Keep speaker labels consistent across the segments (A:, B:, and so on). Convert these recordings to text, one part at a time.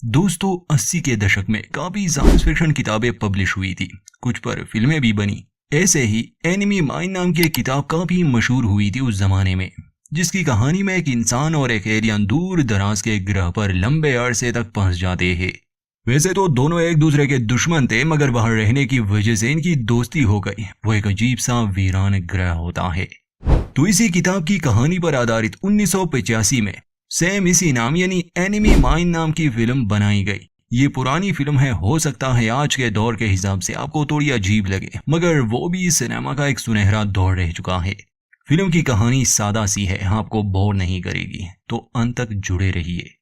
A: दोस्तों 80 के दशक में काफी साइंस फिक्शन किताबें पब्लिश हुई थी, कुछ पर फिल्में भी बनी। ऐसे ही एनिमी माइन नाम की एक किताब काफी मशहूर हुई थी उस जमाने में, जिसकी कहानी में एक इंसान और एक एलियन दूर दराज के ग्रह पर लंबे अरसे तक पहुंच जाते हैं। वैसे तो दोनों एक दूसरे के दुश्मन थे, मगर वहां रहने की वजह से इनकी दोस्ती हो गई। वो एक अजीब सा वीरान ग्रह होता है। तो इसी किताब की कहानी पर आधारित 1985 में सेम इसी नाम यानी एनिमी माइन नाम की फिल्म बनाई गई। ये पुरानी फिल्म है, हो सकता है आज के दौर के हिसाब से आपको थोड़ी अजीब लगे, मगर वो भी सिनेमा का एक सुनहरा दौर रह चुका है। फिल्म की कहानी सादा सी है, आपको बोर नहीं करेगी, तो अंत तक जुड़े रहिए।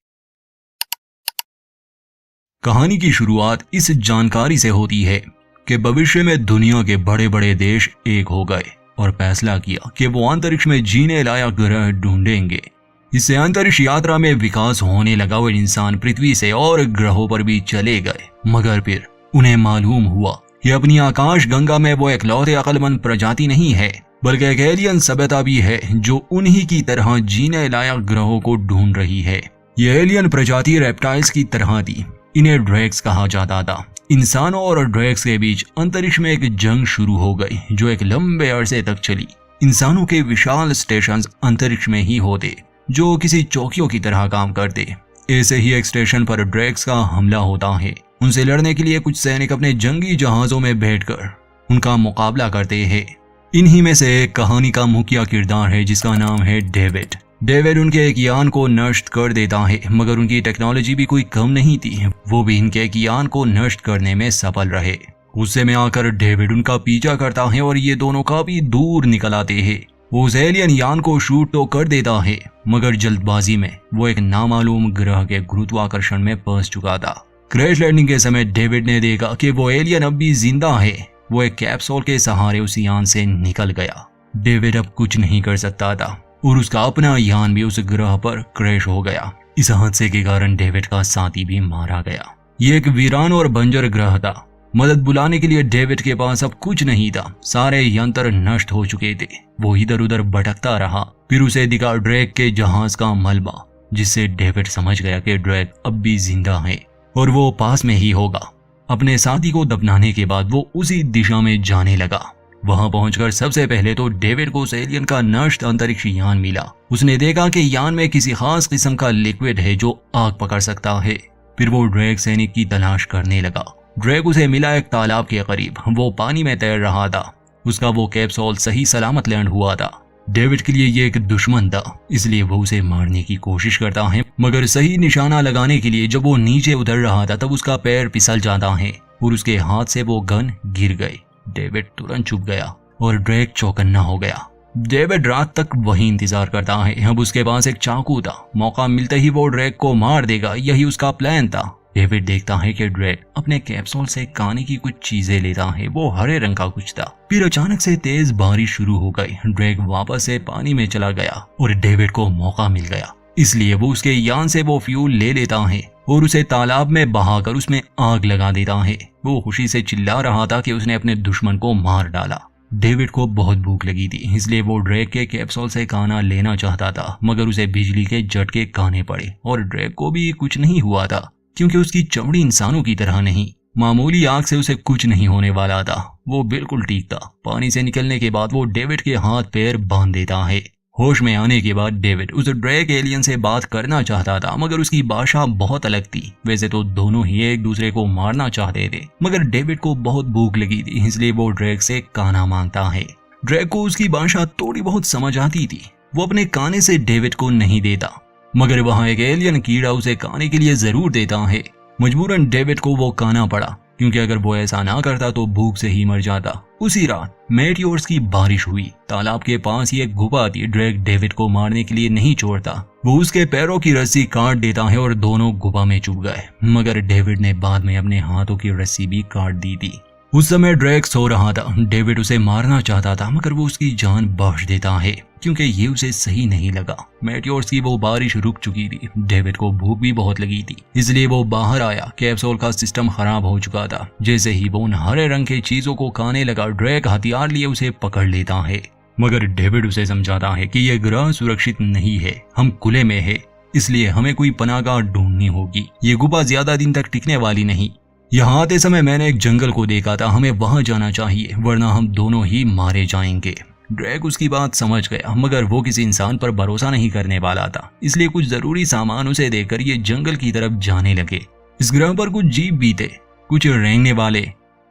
A: कहानी की शुरुआत इस जानकारी से होती है कि भविष्य में दुनिया के बड़े बड़े देश एक हो गए और फैसला किया कि वो अंतरिक्ष में जीने लायक ग्रह ढूंढेंगे। इससे अंतरिक्ष यात्रा में विकास होने लगा और इंसान पृथ्वी से और ग्रहों पर भी चले गए। मगर फिर उन्हें मालूम हुआ कि अपनी आकाश गंगा में वो इकलौते अक्लमंद प्रजाति नहीं है, बल्कि एक एलियन सभ्यता भी है जो उन्हीं की तरह जीने लायक ग्रहों को ढूंढ रही है। ये एलियन प्रजाति रेप्टाइल्स की तरह थी। इन्हें ड्रैक्स कहा जाता था। इंसानों और ड्रैक्स के बीच अंतरिक्ष में एक जंग शुरू हो गई जो एक लंबे अरसे तक चली। इंसानों के विशाल स्टेशन अंतरिक्ष में ही होते जो किसी चौकियों की तरह काम करते। ऐसे ही एक स्टेशन पर ड्रैक्स का हमला होता है। उनसे लड़ने के लिए कुछ सैनिक अपने जंगी जहाजों में बैठकर उनका मुकाबला करते हैं। इन्हीं में से एक कहानी का मुखिया किरदार है जिसका नाम है डेविड। डेविड उनके एक यान को नष्ट कर देता है, मगर उनकी टेक्नोलॉजी भी कोई कम नहीं थी। वो भी इनके एक यान को नष्ट करने में सफल रहे। गुस्से में आकर डेविड उनका पीछा करता है और ये दोनों काफी दूर निकल आते हैं। वो उस एलियन यान को शूट तो कर देता है, मगर जल्दबाजी में वो एक नामालूम ग्रह के गुरुत्वाकर्षण में फंस चुका था। क्रैश लैंडिंग के समय डेविड ने देखा कि वो एलियन अब भी जिंदा है। वो एक कैप्सूल के सहारे उस यान से निकल गया। डेविड अब कुछ नहीं कर सकता था और उसका अपना यान भी उस ग्रह पर क्रैश हो गया। इस हादसे के कारण डेविड का साथी भी मारा गया। ये एक वीरान और बंजर ग्रह था। मदद बुलाने के लिए डेविड के पास अब कुछ नहीं था। सारे यंत्र नष्ट हो चुके थे। वो इधर उधर भटकता रहा। फिर उसे दिखा ड्रैक के जहाज का मलबा, जिससे डेविड समझ गया कि ड्रैक अब भी जिंदा है और वो पास में ही होगा। अपने साथी को दफनाने के बाद वो उसी दिशा में जाने लगा। वहां पहुंचकर सबसे पहले तो डेविड को उस एलियन का नष्ट अंतरिक्ष यान मिला। उसने देखा कि यान में किसी खास किस्म का लिक्विड है जो आग पकड़ सकता है। फिर वो ड्रैक सैनिक की तलाश करने लगा। ड्रैक उसे मिला एक तालाब के करीब। वो पानी में तैर रहा था। उसका वो कैप्सूल सही सलामत लैंड हुआ था। डेविड के लिए ये एक दुश्मन था, इसलिए वो उसे मारने की कोशिश करता है, मगर सही निशाना लगाने के लिए जब वो नीचे उतर रहा था तब उसका पैर फिसल जाता है और उसके हाथ से वो गन गिर गई। डेविड तुरंत चुप गया और ड्रैक चौकन्ना हो गया। डेविड रात तक वही इंतजार करता है। अब उसके पास एक चाकू था। मौका मिलते ही वो ड्रैक को मार देगा, यही उसका प्लान था। डेविड देखता है कि ड्रैक अपने कैप्सूल से खाने की कुछ चीजें लेता है। वो हरे रंग का कुछ था। फिर अचानक से तेज बारिश शुरू हो गई। ड्रैक वापस से पानी में चला गया और डेविड को मौका मिल गया, इसलिए वो उसके यान से वो फ्यूल ले लेता है और उसे तालाब में बहाकर उसमें आग लगा देता है। वो खुशी से चिल्ला रहा था कि उसने अपने दुश्मन को मार डाला। डेविड को बहुत भूख लगी थी, इसलिए वो ड्रैक के कैप्सूल से खाना लेना चाहता था, मगर उसे बिजली के झटके खाने पड़े और ड्रैक को भी कुछ नहीं हुआ था, क्योंकि उसकी चमड़ी इंसानों की तरह नहीं। मामूली आग से उसे कुछ नहीं होने वाला था। वो बिल्कुल ठीक था। पानी से निकलने के बाद वो डेविड के हाथ पैर बांध देता है। होश में आने के बाद डेविड उस ड्रैक एलियन से बात करना चाहता था, मगर उसकी भाषा बहुत अलग थी। वैसे तो दोनों ही एक दूसरे को मारना चाहते थे, मगर डेविड को बहुत भूख लगी थी, इसलिए वो ड्रैक से खाना मांगता है। ड्रैक को उसकी भाषा थोड़ी बहुत समझ आती थी। वो अपने खाने से डेविड को नहीं देता, मगर वहां एक एलियन कीड़ा उसे खाने के लिए जरूर देता है। मजबूरन डेविड को वो खाना पड़ा, क्योंकि अगर वो ऐसा ना करता तो भूख से ही मर जाता। उसी रात मेटियोर्स की बारिश हुई। तालाब के पास ही एक गुफा थी। ड्रैक डेविड को मारने के लिए नहीं छोड़ता। वो उसके पैरों की रस्सी काट देता है और दोनों गुफा में चुभ गए, मगर डेविड ने बाद में अपने हाथों की रस्सी भी काट दी थी। उस समय ड्रैक सो रहा था। डेविड उसे मारना चाहता था, मगर वो उसकी जान बख्श देता है, क्योंकि ये उसे सही नहीं लगा। मेटियोर्स की वो बारिश रुक चुकी थी। डेविड को भूख भी बहुत लगी थी, इसलिए वो बाहर आया। कैप्सूल का सिस्टम खराब हो चुका था। जैसे ही वो उन हरे रंग की चीजों को खाने लगा, ड्रैक हथियार लिए उसे पकड़ लेता है, मगर डेविड उसे समझाता है कि यह ग्रह सुरक्षित नहीं है, हम खुले में है इसलिए हमें कोई पनाहगाह ढूंढनी होगी। ये गुफा ज्यादा दिन तक टिकने वाली नहीं। यहाँ आते समय मैंने एक जंगल को देखा था, हमें वहां जाना चाहिए वरना हम दोनों ही मारे जाएंगे। ड्रैक उसकी बात समझ गया, मगर वो किसी इंसान पर भरोसा नहीं करने वाला था, इसलिए कुछ जरूरी सामान उसे देकर ये जंगल की तरफ जाने लगे। इस ग्रह पर कुछ जीव भी थे, कुछ रेंगने वाले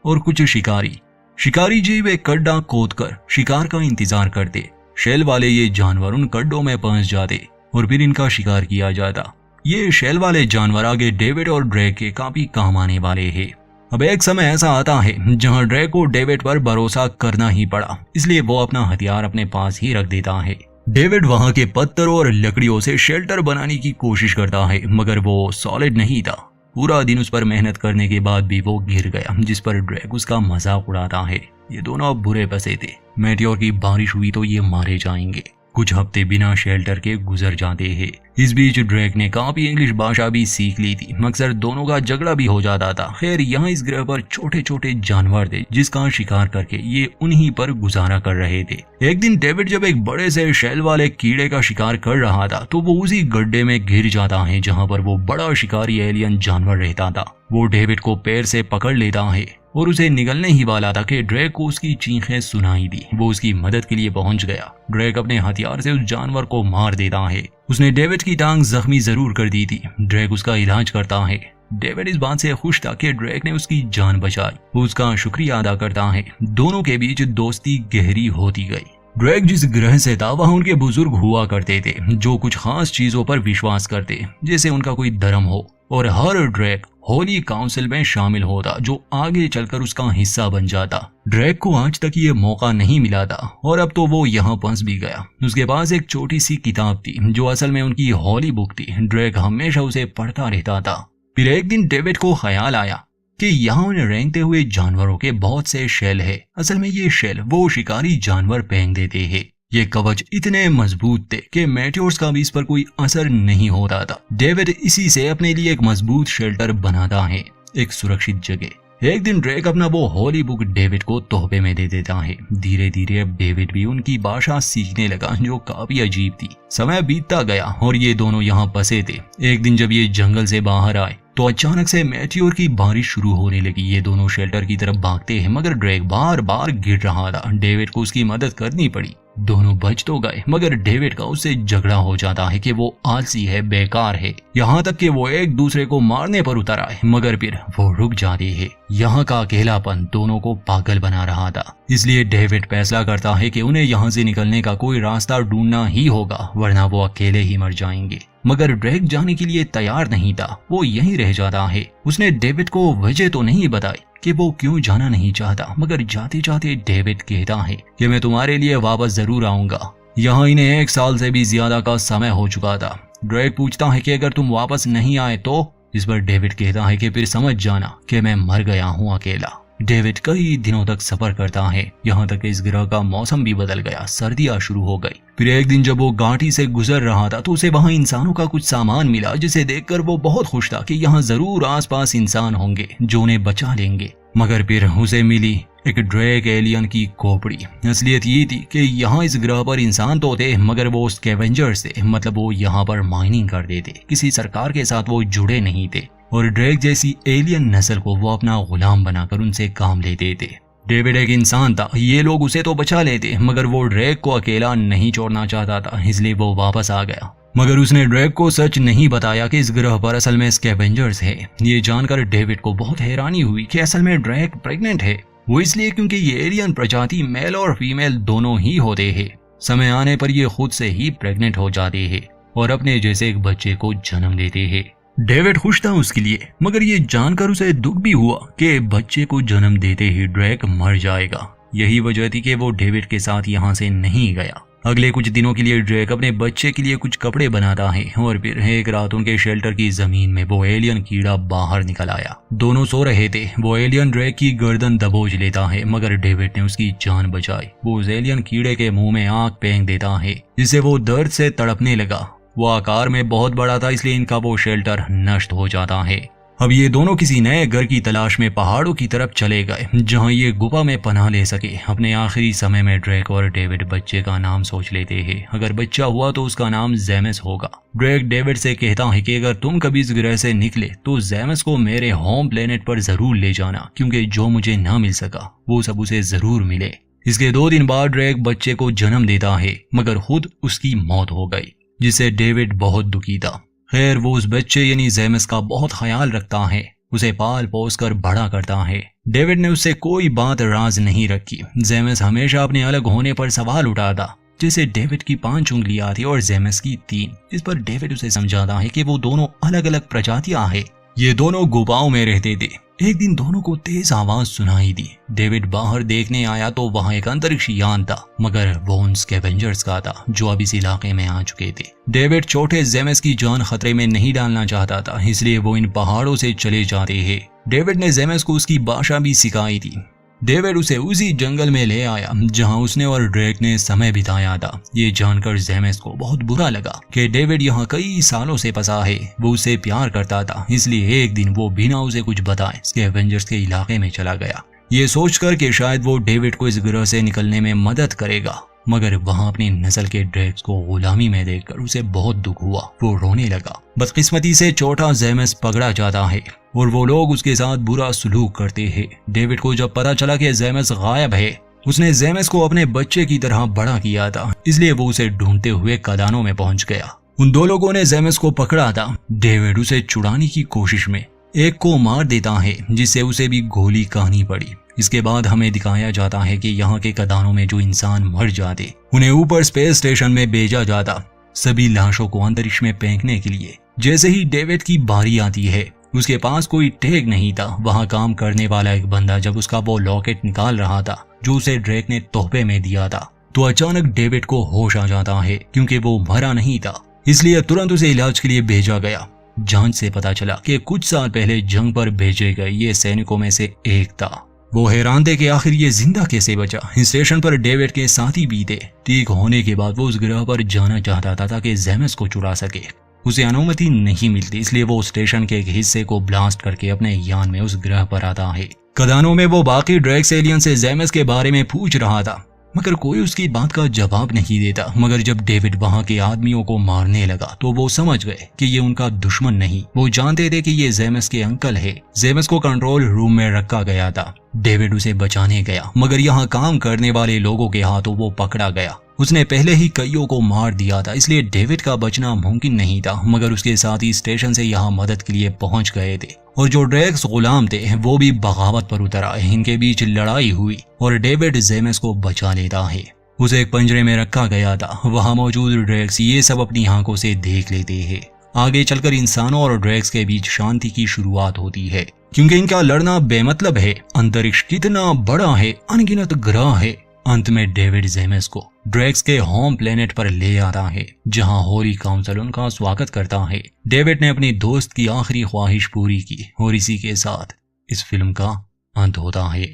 A: और कुछ शिकारी। शिकारी जीव एक गड्ढा खोदकर शिकार का इंतजार करते। शेल वाले ये जानवर उन गड्ढों में पहुंच जाते और फिर इनका शिकार किया जाता। ये शेल वाले जानवर आगे डेविड और ड्रैक के काफी काम आने वाले हैं। अब एक समय ऐसा आता है जहां ड्रैक को डेविड पर भरोसा करना ही पड़ा, इसलिए वो अपना हथियार अपने पास ही रख देता है। डेविड वहां के पत्थरों और लकड़ियों से शेल्टर बनाने की कोशिश करता है, मगर वो सॉलिड नहीं था। पूरा दिन उस पर मेहनत करने के बाद भी वो गिर गया, जिस पर ड्रैक उसका मजाक उड़ाता है। ये दोनों अब बुरे फंसे थे। मेटियोर की बारिश हुई तो ये मारे जाएंगे। कुछ हफ्ते बिना शेल्टर के गुजर जाते हैं। इस बीच ड्रैक ने काफी इंग्लिश भाषा भी सीख ली थी, मकसद दोनों का झगड़ा भी हो जाता था। खैर यहाँ इस ग्रह पर छोटे छोटे जानवर थे जिसका शिकार करके ये उन्हीं पर गुजारा कर रहे थे। एक दिन डेविड जब एक बड़े से शेल वाले कीड़े का शिकार कर रहा था तो वो उसी गड्ढे में गिर जाता है जहाँ पर वो बड़ा शिकारी एलियन जानवर रहता था। वो डेविड को पैर से पकड़ लेता है और उसे निगलने ही वाला था कि ड्रैक को उसकी चीखें सुनाई दी। वो उसकी मदद के लिए पहुंच गया। ड्रैक अपने हथियार से उस जानवर को मार देता है। उसने डेविड की टांग जख्मी जरूर कर दी थी। ड्रैक उसका इलाज करता है। डेविड इस बात से खुश था कि ड्रैक ने उसकी जान बचाई। वो उसका शुक्रिया अदा करता है। दोनों के बीच दोस्ती गहरी होती गई। ड्रैक जिस ग्रह से था वहां उनके बुजुर्ग हुआ करते थे जो कुछ खास चीजों पर विश्वास करते, जैसे उनका कोई धर्म हो, और हर ड्रैक होली काउंसिल में शामिल होता जो आगे चलकर उसका हिस्सा बन जाता। ड्रैक को आज तक ये मौका नहीं मिला था और अब तो वो यहाँ फंस भी गया। उसके पास एक छोटी सी किताब थी जो असल में उनकी होली बुक थी। ड्रैक हमेशा उसे पढ़ता रहता था। फिर एक दिन डेविड को ख्याल आया कि यहाँ उन रेंगते हुए जानवरों के बहुत से शेल है। असल में ये शेल वो शिकारी जानवर फेंक देते हैं। ये कवच इतने मजबूत थे कि मेटियोर्स का भी इस पर कोई असर नहीं हो रहा था। डेविड इसी से अपने लिए एक मजबूत शेल्टर बनाता है, एक सुरक्षित जगह। एक दिन ड्रैक अपना वो होली बुक डेविड को तोहफे में दे देता है। धीरे धीरे अब डेविड भी उनकी भाषा सीखने लगा जो काफी अजीब थी। समय बीतता गया और ये दोनों यहाँ फंसे थे। एक दिन जब ये जंगल से बाहर आए तो अचानक से मेटियोर की बारिश शुरू होने लगी। ये दोनों शेल्टर की तरफ भागते हैं, मगर ड्रैक बार बार गिर रहा था। डेविड को उसकी मदद करनी पड़ी। दोनों बच तो गए, मगर डेविड का उससे झगड़ा हो जाता है कि वो आलसी है, बेकार है। यहाँ तक कि वो एक दूसरे को मारने पर उतर आए, मगर फिर वो रुक जाते हैं। यहाँ का अकेलापन दोनों को पागल बना रहा था, इसलिए डेविड फैसला करता है कि उन्हें यहाँ से निकलने का कोई रास्ता ढूंढना ही होगा, वरना वो अकेले ही मर जाएंगे। मगर ड्रैक जाने के लिए तैयार नहीं था। वो यहीं रह जाता है। उसने डेविड को वजह तो नहीं बताई कि वो क्यों जाना नहीं चाहता, मगर जाते जाते डेविड कहता है कि मैं तुम्हारे लिए वापस जरूर आऊंगा। यहाँ इन्हें 1 साल से भी ज्यादा का समय हो चुका था। ड्रैक पूछता है कि अगर तुम वापस नहीं आए तो? इस पर डेविड कहता है कि फिर समझ जाना कि मैं मर गया हूँ अकेला। डेविड कई दिनों तक सफर करता है, यहाँ तक इस ग्रह का मौसम भी बदल गया। सर्दियाँ शुरू हो गई। फिर एक दिन जब वो घाटी से गुजर रहा था तो उसे वहाँ इंसानों का कुछ सामान मिला, जिसे देखकर वो बहुत खुश था कि यहाँ जरूर आसपास इंसान होंगे जो उन्हें बचा लेंगे। मगर फिर उसे मिली एक ड्रैक एलियन की खोपड़ी। असलियत ये थी कि यहाँ इस ग्रह पर इंसान तो थे, मगर वो स्कैवेंजर्स थे। मतलब वो यहाँ पर माइनिंग करते थे, किसी सरकार के साथ वो जुड़े नहीं थे, और ड्रैक जैसी एलियन नस्ल को वो अपना गुलाम बनाकर उनसे काम लेते थे। डेविड एक इंसान था, ये लोग उसे तो बचा लेते, मगर वो ड्रैक को अकेला नहीं छोड़ना चाहता था, इसलिए वो वापस आ गया। मगर उसने ड्रैक को सच नहीं बताया कि इस ग्रह पर असल में स्कैवेंजर्स है। ये जानकर डेविड को बहुत हैरानी हुई कि असल में ड्रैक प्रेग्नेंट है। वो इसलिए क्योंकि ये एलियन प्रजाति मेल और फीमेल दोनों ही होते हैं। समय आने पर ये खुद से ही प्रेग्नेंट हो जाते हैं और अपने जैसे एक बच्चे को जन्म देते हैं। डेविड खुश था उसके लिए, मगर ये जानकर उसे दुख भी हुआ कि बच्चे को जन्म देते ही ड्रैक मर जाएगा। यही वजह थी कि वो डेविड के साथ यहाँ से नहीं गया। अगले कुछ दिनों के लिए ड्रैक अपने बच्चे के लिए कुछ कपड़े बनाता है और फिर एक रात उनके शेल्टर की जमीन में वो एलियन कीड़ा बाहर निकल आया। दोनों सो रहे थे। वो एलियन ड्रैक की गर्दन दबोच लेता है, मगर डेविड ने उसकी जान बचाई। वो उस एलियन कीड़े के मुंह में आग फेंक देता है, जिससे वो दर्द से तड़पने लगा। वो आकार में बहुत बड़ा था, इसलिए इनका वो शेल्टर नष्ट हो जाता है। अब ये दोनों किसी नए घर की तलाश में पहाड़ों की तरफ चले गए जहां ये गुफा में पनाह ले सके। अपने आखिरी समय में ड्रेक और डेविड बच्चे का नाम सोच लेते हैं। अगर बच्चा हुआ तो उसका नाम जेमस होगा। ड्रेक डेविड से कहता है कि अगर तुम कभी इस ग्रह से निकले तो जेमस को मेरे होम प्लेनेट पर जरूर ले जाना, क्योंकि जो मुझे ना मिल सका वो सब उसे जरूर मिले। इसके 2 दिन बाद ड्रेक बच्चे को जन्म देता है, मगर खुद उसकी मौत हो गई, जिससे डेविड बहुत दुखी था। खैर वो उस बच्चे यानी जेमस का बहुत ख्याल रखता है, उसे पाल पोस कर बड़ा करता है। डेविड ने उससे कोई बात राज नहीं रखी। जेमस हमेशा अपने अलग होने पर सवाल उठाता, जैसे डेविड की 5 उंगलियां थी और जेमस की 3। इस पर डेविड उसे समझाता है कि वो दोनों अलग अलग प्रजातियां हैं। ये दोनों गुफाओं में रहते थे। एक दिन दोनों को तेज आवाज सुनाई दी। डेविड बाहर देखने आया तो वहां एक अंतरिक्ष यान था, मगर वो उन स्कैवेंजर्स का था जो अब इस इलाके में आ चुके थे। डेविड छोटे जेमस की जान खतरे में नहीं डालना चाहता था, इसलिए वो इन पहाड़ों से चले जाते हैं। डेविड ने जेमस को उसकी भाषा भी सिखाई थी। डेविड उसे उसी जंगल में ले आया जहां उसने और ड्रेक ने समय बिताया था। ये जानकर जेमस को बहुत बुरा लगा कि डेविड यहाँ कई सालों से फंसा है। वो उसे प्यार करता था, इसलिए एक दिन वो बिना उसे कुछ बताए स्कैवेंजर्स के इलाके में चला गया, ये सोचकर कि शायद वो डेविड को इस ग्रह से निकलने में मदद करेगा। मगर वहां अपनी नस्ल के ड्रेक्स को गुलामी में देखकर उसे बहुत दुख हुआ। वो रोने लगा। बदकिस्मती से छोटा जेमस पकड़ा जाता है और वो लोग उसके साथ बुरा सलूक करते हैं। डेविड को जब पता चला कि जेमस गायब है, उसने जेमस को अपने बच्चे की तरह बड़ा किया था, इसलिए वो उसे ढूंढते हुए कदानों में पहुंच गया। उन 2 लोगों ने जेमस को पकड़ा था। डेविड उसे छुड़ाने की कोशिश में एक को मार देता है, जिससे उसे भी गोली खानी पड़ी। इसके बाद हमें दिखाया जाता है कि यहाँ के कदानों में जो इंसान मर जाते उन्हें ऊपर स्पेस स्टेशन में भेजा जाता, सभी लाशों को अंतरिक्ष में फेंकने के लिए। जैसे ही डेविड की बारी आती है, उसके पास कोई टैग नहीं था। वहां काम करने वाला एक बंदा जब उसका वो लॉकेट निकाल रहा था जो उसे ड्रेक ने तोहफे में दिया था, तो अचानक डेविड को होश आ जाता है। क्योंकि वो मरा नहीं था, इसलिए तुरंत उसे इलाज के लिए भेजा गया। जांच से पता चला कि कुछ साल पहले जंग पर भेजे गए ये सैनिकों में से एक था। वो हैरान थे कि आखिर ये जिंदा कैसे बचा। स्टेशन पर डेविड के साथी भी थे। ठीक होने के बाद वो उस ग्रह पर जाना चाहता था ताकि जेमस को चुरा सके। उसे अनुमति नहीं मिलती, इसलिए वो स्टेशन के एक हिस्से को ब्लास्ट करके अपने यान में उस ग्रह पर आता है। कदानों में वो बाकी ड्रैक्स एलियन से जेमस के बारे में पूछ रहा था, मगर कोई उसकी बात का जवाब नहीं देता। मगर जब डेविड वहां के आदमियों को मारने लगा तो वो समझ गए कि ये उनका दुश्मन नहीं, वो जानते थे कि ये जेमस के अंकल है। जेमस को कंट्रोल रूम में रखा गया था। डेविड उसे बचाने गया, मगर यहाँ काम करने वाले लोगों के हाथों वो पकड़ा गया। उसने पहले ही कईयों को मार दिया था, इसलिए डेविड का बचना मुमकिन नहीं था। मगर उसके साथ ही स्टेशन से यहाँ मदद के लिए पहुंच गए थे और जो ड्रैक्स गुलाम थे वो भी बगावत पर उतर आए। इनके बीच लड़ाई हुई और डेविड जेमस को बचा लेता है। उसे एक पंजरे में रखा गया था। वहां मौजूद ड्रैक्स ये सब अपनी आंखों से देख लेते हैं। आगे चलकर इंसानों और ड्रैक्स के बीच शांति की शुरुआत होती है, क्योंकि इनका लड़ना बेमतलब है। अंतरिक्ष कितना बड़ा है, अनगिनत ग्रह है। अंत में डेविड जेमस को ड्रैक्स के होम प्लेनेट पर ले आता है, जहां होली काउंसिल उनका स्वागत करता है। डेविड ने अपनी दोस्त की आखिरी ख्वाहिश पूरी की और इसी के साथ इस फिल्म का अंत होता है।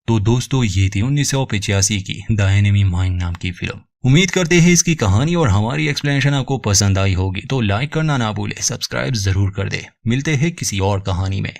A: तो दोस्तों ये थी 1985 की द एनिमी माइन नाम की फिल्म। उम्मीद करते हैं इसकी कहानी और हमारी एक्सप्लेनेशन आपको पसंद आई होगी। तो लाइक करना ना भूले, सब्सक्राइब जरूर कर दे। मिलते हैं किसी और कहानी में।